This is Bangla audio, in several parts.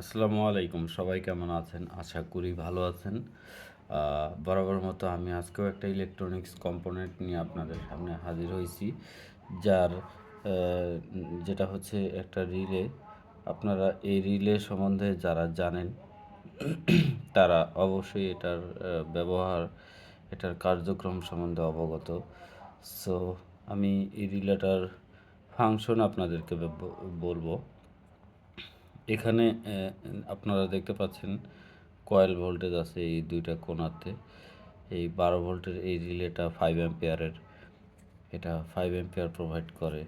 আসসালামু আলাইকুম। সবাই কেমন আছেন? আশা করি ভালো আছেন। বরাবর মতো আমি আজকেও একটা ইলেকট্রনিক্স কম্পোনেন্ট নিয়ে আপনাদের সামনে হাজির হয়েছি। যার যেটা হচ্ছে একটা রিলে। আপনারা এই রিলে সম্বন্ধে যারা জানেন তারা অবশ্যই এটার ব্যবহার, এটার কার্যক্রম সম্বন্ধে অবগত। সো আমি এই রিলেটার ফাংশন আপনাদেরকে বলবো। এখানে আপনারা দেখতে পাচ্ছেন কয়েল ভোল্টেজ আছে এই দুইটা কোণাতে। এই 12 ভোল্টের এই রিলেটা 5 অ্যাম্পিয়ারের। এটা 5 অ্যাম্পিয়ার প্রোভাইড করে।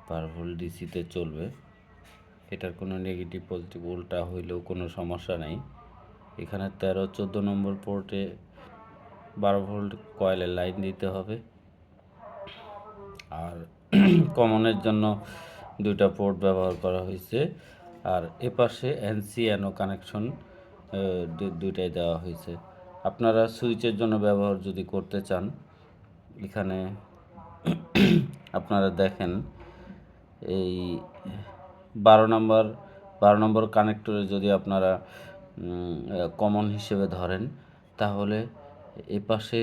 12 ভোল্ট ডিসিতে চলবে। এটার কোনো নেগেটিভ পজিটিভ উল্টা হইলেও কোনো সমস্যা নেই। এখানে 13-14 নম্বর পোর্টে 12 ভোল্ট কয়েলের লাইন দিতে হবে। আর কমনের জন্য দুইটা পোর্ট ব্যবহার করা হয়েছে। আর এপাশে এনসি অ্যানো কানেকশন দুইটাই দেওয়া হয়েছে। আপনারা সুইচের জন্য ব্যবহার যদি করতে চান, এখানে আপনারা দেখেন এই 12 নম্বর কানেক্টরে যদি আপনারা কমন হিসেবে ধরেন, তাহলে এপাশে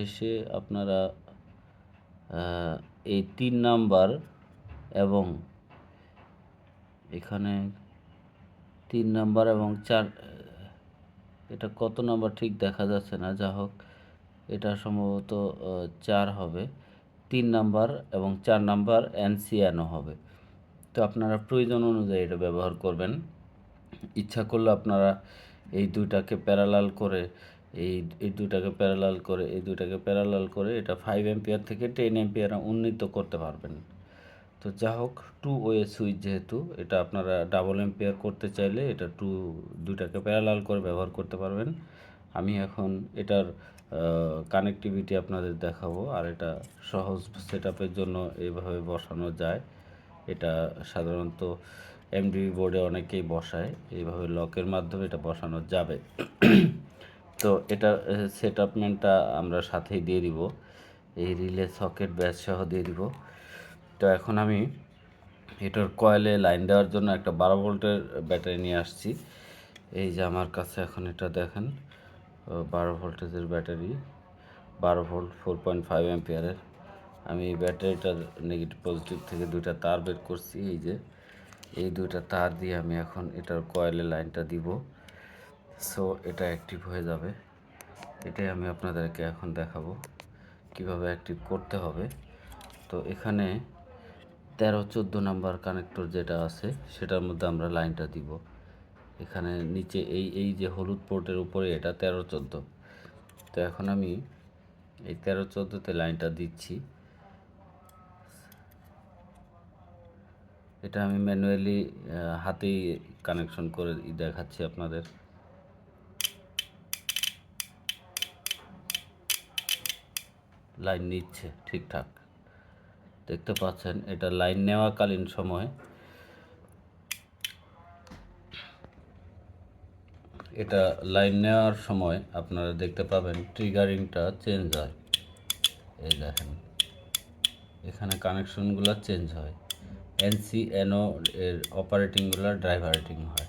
এসে আপনারা এই 3 নাম্বার এবং এখানে 3 নাম্বার এবং 4, এটা কত নাম্বার ঠিক দেখা যাচ্ছে না, যা হোক এটা সম্ভবত 4 হবে। 3 নাম্বার এবং 4 নাম্বার এনসিএনও হবে। তো আপনারা প্রয়োজন অনুযায়ী এটা ব্যবহার করবেন। ইচ্ছা করলে আপনারা এই দুইটাকে প্যারালাল করে এই দুইটাকে প্যারালাল করে এটা 5 অ্যাম্পিয়ার থেকে 10 অ্যাম্পিয়ার উন্নীত করতে পারবেন। তো যা হোক, 2 ওয়ে সুইচ যেহেতু, এটা আপনারা ডাবল অ্যাম্পিয়ার করতে চাইলে এটা দুইটাকে প্যারালাল করে ব্যবহার করতে পারবেন। আমি এখন এটার কানেক্টিভিটি আপনাদের দেখাবো। আর এটা সহজ সেটআপের জন্য এইভাবে বসানো যায়। এটা সাধারণত এমডিবি বোর্ডে অনেকেই বসায়, এইভাবে লকের মাধ্যমে এটা বসানো যাবে। তো এটা সেটআপমেন্টটা আমরা সাথেই দিয়ে দিব, এই রিলে সকেট ব্যাস সহ দিয়ে দিব। তো এখন আমি এটার কয়েলে লাইন দেওয়ার জন্য একটা 12 ভোল্টের ব্যাটারি নিয়ে আসছি। এই যে আমার কাছে এখন এটা দেখেন 12 ভোল্টেজের ব্যাটারি, 12 ভোল্ট 4.5 অ্যাম্পিয়ারের। আমি এই ব্যাটারিটার নেগেটিভ পজিটিভ থেকে দুইটা তার বের করছি। এই যে এই দুইটা তার দিয়ে আমি এখন এটার কয়েলে লাইনটা দিব। সো এটা অ্যাক্টিভ হয়ে যাবে। এটাই আমি আপনাদেরকে এখন দেখাবো কিভাবে অ্যাক্টিভ করতে হবে। তো এখানে 13-14 নাম্বার কানেক্টর যেটা আছে সেটার মধ্যে আমরা লাইনটা দিব। এখানে নিচে এই যে হলুদ পোর্টের উপরে এটা 13-14। তো এখন আমি এই 13-14তে লাইনটা দিচ্ছি। এটা আমি ম্যানুয়ালি হাতেই কানেকশন করে দেখাচ্ছি আপনাদের। লাইন নিচ্ছে ঠিকঠাক, দেখতে পাচ্ছেন। এটা লাইন নেওয়াকালীন সময় আপনারা দেখতে পাবেন ট্রিগারিংটা চেঞ্জ হয়। এই দেখেন এখানে কানেকশনগুলো চেঞ্জ হয়, এনসিএনও এর অপারেটিংগুলো ড্রাইভারেটিং হয়।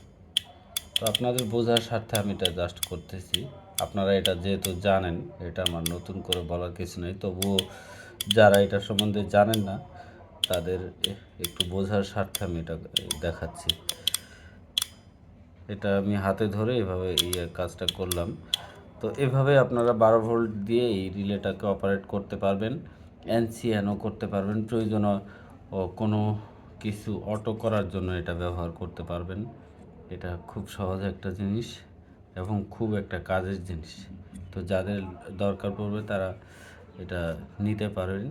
তো আপনাদের বোঝার স্বার্থে আমি এটা জাস্ট করতেছি। আপনারা এটা যেহেতু জানেন, এটা আমার নতুন করে বলার কিছু নেই। তবুও যারা এটা সম্বন্ধে জানেন না, তাদের একটু বোঝার স্বার্থে আমি এটা দেখাচ্ছি। এটা আমি হাতে ধরে এভাবে কাজটা করলাম। তো এভাবে আপনারা 12 ভোল্ট দিয়ে এই রিলেটাকে অপারেট করতে পারবেন, এনসিএনও করতে পারবেন। প্রয়োজনে কোনো কিছু অটো করার জন্য এটা ব্যবহার করতে পারবেন। এটা খুব সহজ একটা জিনিস এবং খুব একটা কাজের জিনিস। তো যাদের দরকার পড়বে তারা এটা নিতে পারেন।